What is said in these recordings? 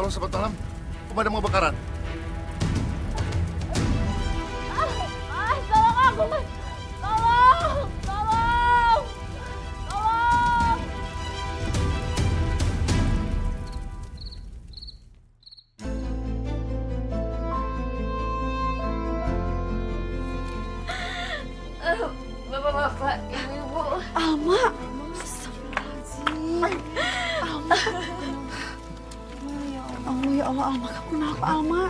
Halo, selamat malam. Pemadam kebakaran. Tolong aku, Mas. Tolong! Tolong! Tolong! Bapak-bapak, ibu-ibu. Alma. Alma. Oh ya Allah, Alma, kamu kenapa, Alma?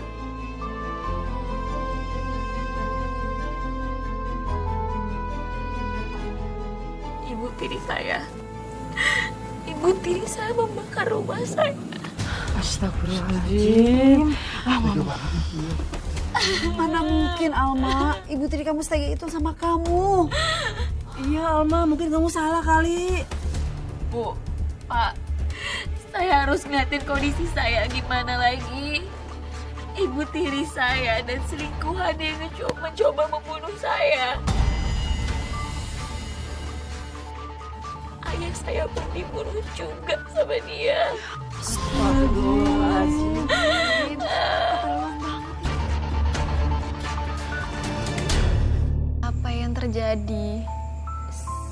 Ibu tiri saya. Ibu tiri saya membakar rumah saya. Astagfirullahaladzim. Alma, mana mungkin, Alma? Ibu tiri kamu setega itu sama kamu. Iya, Alma, mungkin kamu salah kali. Bu, Pak, saya harus ngeliatin kondisi saya gimana lagi. Ibu tiri saya dan selingkuhan yang mencoba membunuh saya. Ayah saya pun dibunuh juga sama dia. Astagfirullahaladzim. Apa yang terjadi?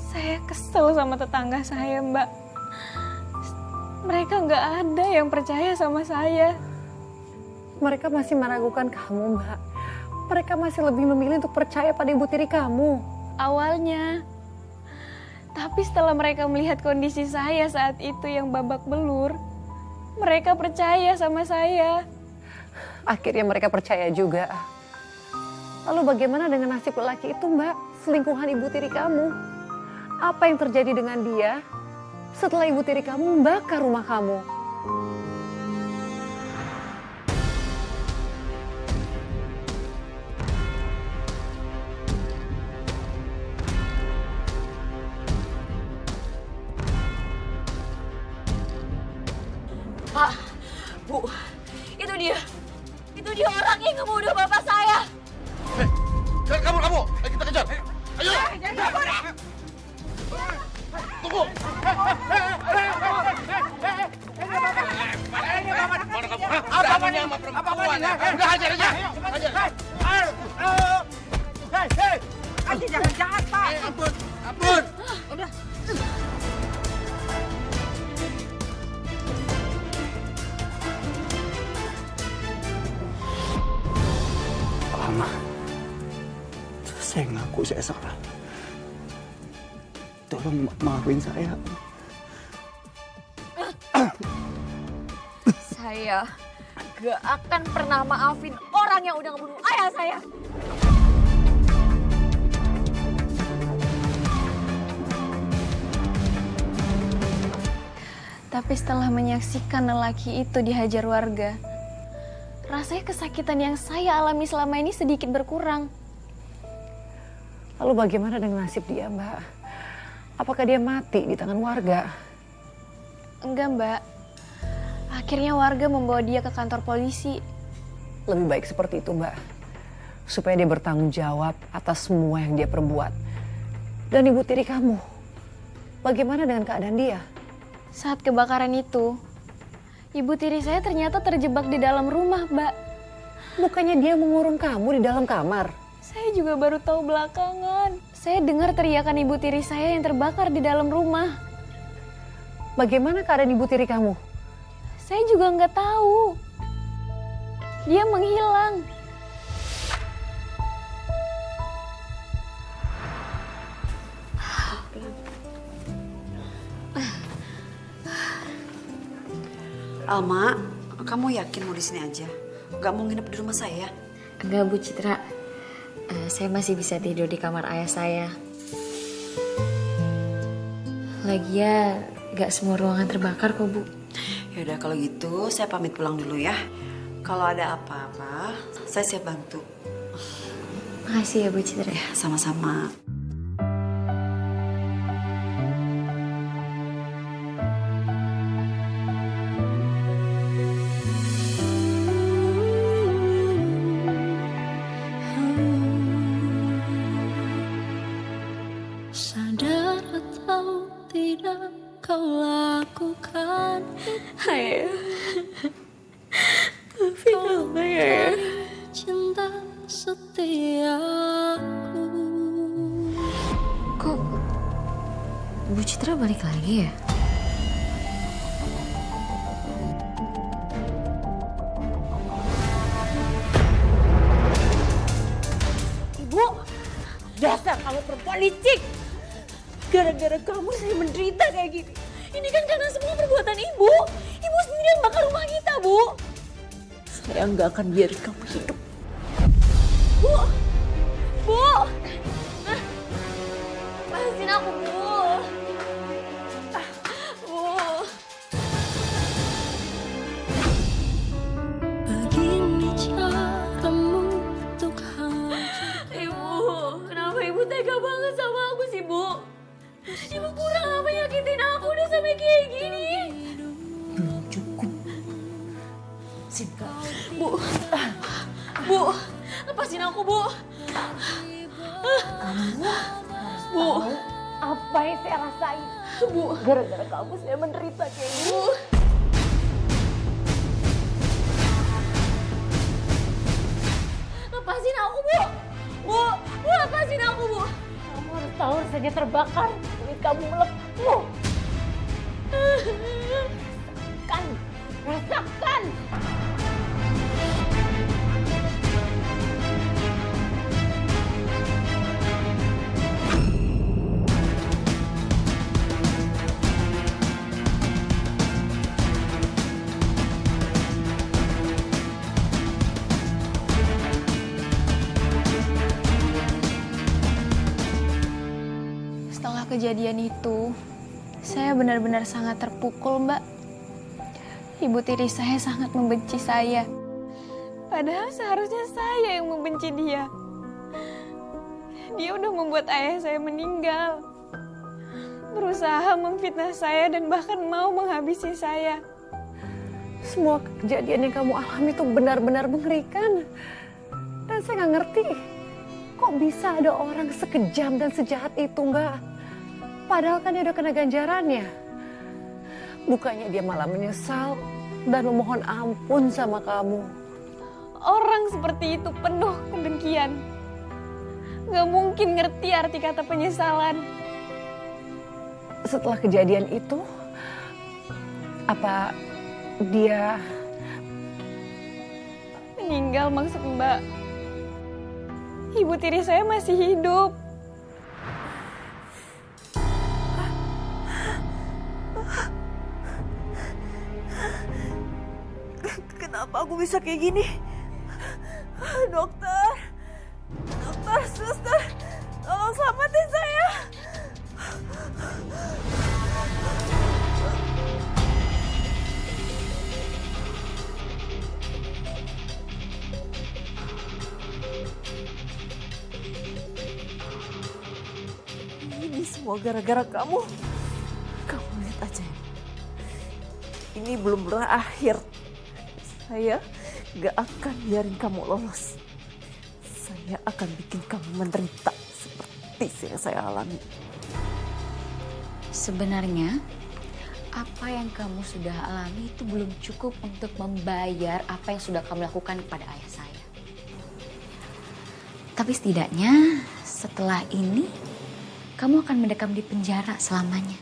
Saya kesel sama tetangga saya, Mbak. Mereka nggak ada yang percaya sama saya. Mereka masih meragukan kamu, Mbak. Mereka masih lebih memilih untuk percaya pada ibu tiri kamu. Awalnya. Tapi setelah mereka melihat kondisi saya saat itu yang babak belur, mereka percaya sama saya. Akhirnya mereka percaya juga. Lalu bagaimana dengan nasib lelaki itu, Mbak? Selingkuhan ibu tiri kamu. Apa yang terjadi dengan dia setelah ibu tiri kamu membakar rumah kamu? Pak, Bu, itu dia. Itu dia orang yang ngebunuh bapak saya. Hei, jangan kabur kamu. Ayo kita kejar. Ayo. Jangan kabur. Tunggu. Mana kamu? Berani sama perempuan ya? Udah hajar aja. Hajar. Aji, jangan jahat, Pak. Ampun, ampun. Alma, saya ngaku saya salah. Tolong maafin saya. Saya gak akan pernah maafin orang yang udah ngebunuh ayah saya. Tapi setelah menyaksikan lelaki itu dihajar warga, rasanya kesakitan yang saya alami selama ini sedikit berkurang. Lalu bagaimana dengan nasib dia, Mbak? Apakah dia mati di tangan warga? Enggak, Mbak. Akhirnya warga membawa dia ke kantor polisi. Lebih baik seperti itu, Mbak. Supaya dia bertanggung jawab atas semua yang dia perbuat. Dan ibu tiri kamu, bagaimana dengan keadaan dia? Saat kebakaran itu, ibu tiri saya ternyata terjebak di dalam rumah, Mbak. Bukannya dia mengurung kamu di dalam kamar? Saya juga baru tahu belakangan. Saya dengar teriakan ibu tiri saya yang terbakar di dalam rumah. Bagaimana keadaan ibu tiri kamu? Saya juga nggak tahu. Dia menghilang. Alma, kamu yakin mau di sini aja? Gak mau nginep di rumah saya? Enggak, Bu Citra. Saya masih bisa tidur di kamar ayah saya. Lagian, gak semua ruangan terbakar kok, Bu. Yaudah kalau gitu saya pamit pulang dulu ya. Kalau ada apa-apa, saya siap bantu. Makasih ya, Bu Citra. Ya, sama-sama. Sadar atau tidak kau lakukan. Ayah, setiaku. Kok Bu Citra balik lagi ya? Ibu, dasar kamu perempuan licik. Gara-gara kamu saya menderita kayak gini. Ini kan karena semua perbuatan ibu. Ibu sendiri yang bakar rumah kita, Bu. Saya nggak akan biarin kamu hidup. Bu! Bu! Lepasin aku, Bu. Bu. Begini caramu untuk Ibu, kenapa ibu tega banget sama aku sih, Bu? Ibu kurang apa nyakitin aku udah sampai kayak gini? Belum cukup. Bu, Bu, lepasin aku, Bu. Bu, Apa yang saya rasain? Bu, Gara-gara kamu saya menderita kayak gini. Bu. Lepasin aku, Bu. Bu, lepasin aku, Bu. Kamu harus tahu saja terbakar, kulit kamu melepuh. Rasakan! Setelah kejadian itu, saya benar-benar sangat terpukul, Mbak. Ibu tiri saya sangat membenci saya. Padahal seharusnya saya yang membenci dia. Dia udah membuat ayah saya meninggal. Berusaha memfitnah saya dan bahkan mau menghabisi saya. Semua kejadian yang kamu alami itu benar-benar mengerikan. Dan saya nggak ngerti, kok bisa ada orang sekejam dan sejahat itu, Mbak? Padahal kan dia udah kena ganjarannya. Bukannya dia malah menyesal dan memohon ampun sama kamu. Orang seperti itu penuh kedengkian. Gak mungkin ngerti arti kata penyesalan. Setelah kejadian itu, apa dia Meninggal maksud Mbak? Ibu tiri saya masih hidup. Kenapa aku bisa kayak gini? Dokter, suster, tolong selamatin saya. Ini semua gara-gara kamu. Kamu lihat aja. Ini belum berakhir. Saya gak akan biarin kamu lolos. Saya akan bikin kamu menderita seperti yang saya alami. Sebenarnya, apa yang kamu sudah alami itu belum cukup untuk membayar apa yang sudah kamu lakukan kepada ayah saya. Tapi setidaknya setelah ini, kamu akan mendekam di penjara selamanya.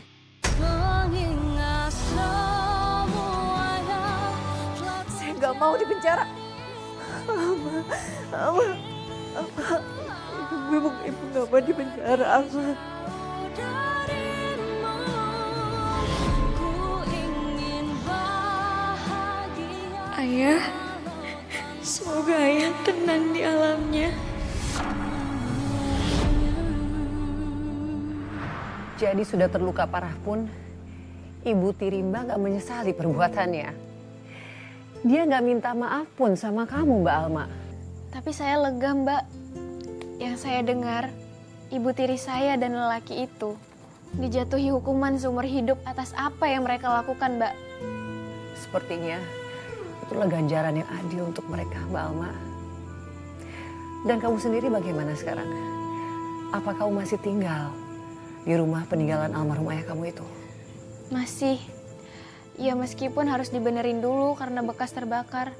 mengingat semua yang telah Saya gak mau di penjara. Ibu gak mau di penjara, Alma. darimu. Ku ingin bahagia. Ayah, semoga ayah tenang di alamnya. jadi sudah terluka parah pun, Ibu tiri Mbak gak menyesali perbuatannya. Dia gak minta maaf pun sama kamu, Mbak Alma. Tapi saya lega, Mbak. Yang saya dengar, ibu tiri saya dan lelaki itu dijatuhi hukuman seumur hidup atas apa yang mereka lakukan, Mbak. Sepertinya itulah ganjaran yang adil untuk mereka, Mbak Alma. Dan kamu sendiri bagaimana sekarang? Apa kamu masih tinggal di rumah peninggalan almarhum ayah kamu itu? Masih. Ya meskipun harus dibenerin dulu karena bekas terbakar.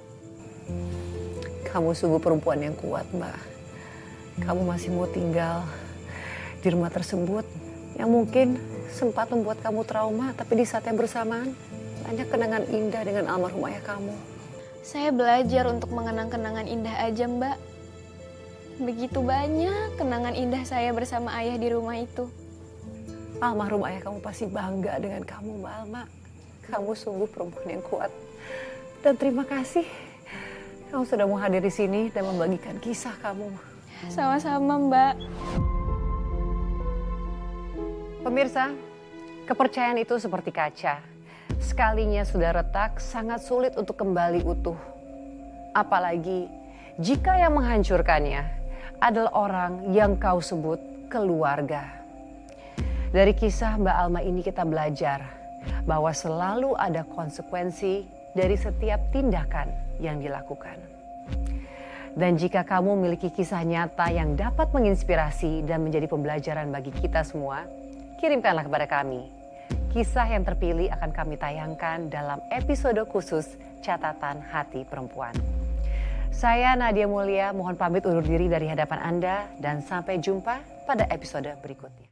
Kamu sungguh perempuan yang kuat, Mbak. kamu masih mau tinggal di rumah tersebut yang mungkin sempat membuat kamu trauma, tapi di saat yang bersamaan banyak kenangan indah dengan almarhum ayah kamu. Saya belajar untuk mengenang kenangan indah aja, Mbak. Begitu banyak kenangan indah saya bersama ayah di rumah itu. Almarhum ayah kamu pasti bangga dengan kamu, Mbak Alma. Kamu sungguh perempuan yang kuat. Dan terima kasih kamu sudah mau hadir di sini dan membagikan kisah kamu. Sama-sama, Mbak. Pemirsa, kepercayaan itu seperti kaca. Sekalinya sudah retak, sangat sulit untuk kembali utuh. Apalagi jika yang menghancurkannya adalah orang yang kau sebut keluarga. Dari kisah Mbak Alma ini kita belajar bahwa selalu ada konsekuensi dari setiap tindakan yang dilakukan. Dan jika kamu memiliki kisah nyata yang dapat menginspirasi dan menjadi pembelajaran bagi kita semua, kirimkanlah kepada kami. Kisah yang terpilih akan kami tayangkan dalam episode khusus Catatan Hati Perempuan. Saya Nadia Mulia, mohon pamit undur diri dari hadapan Anda dan sampai jumpa pada episode berikutnya.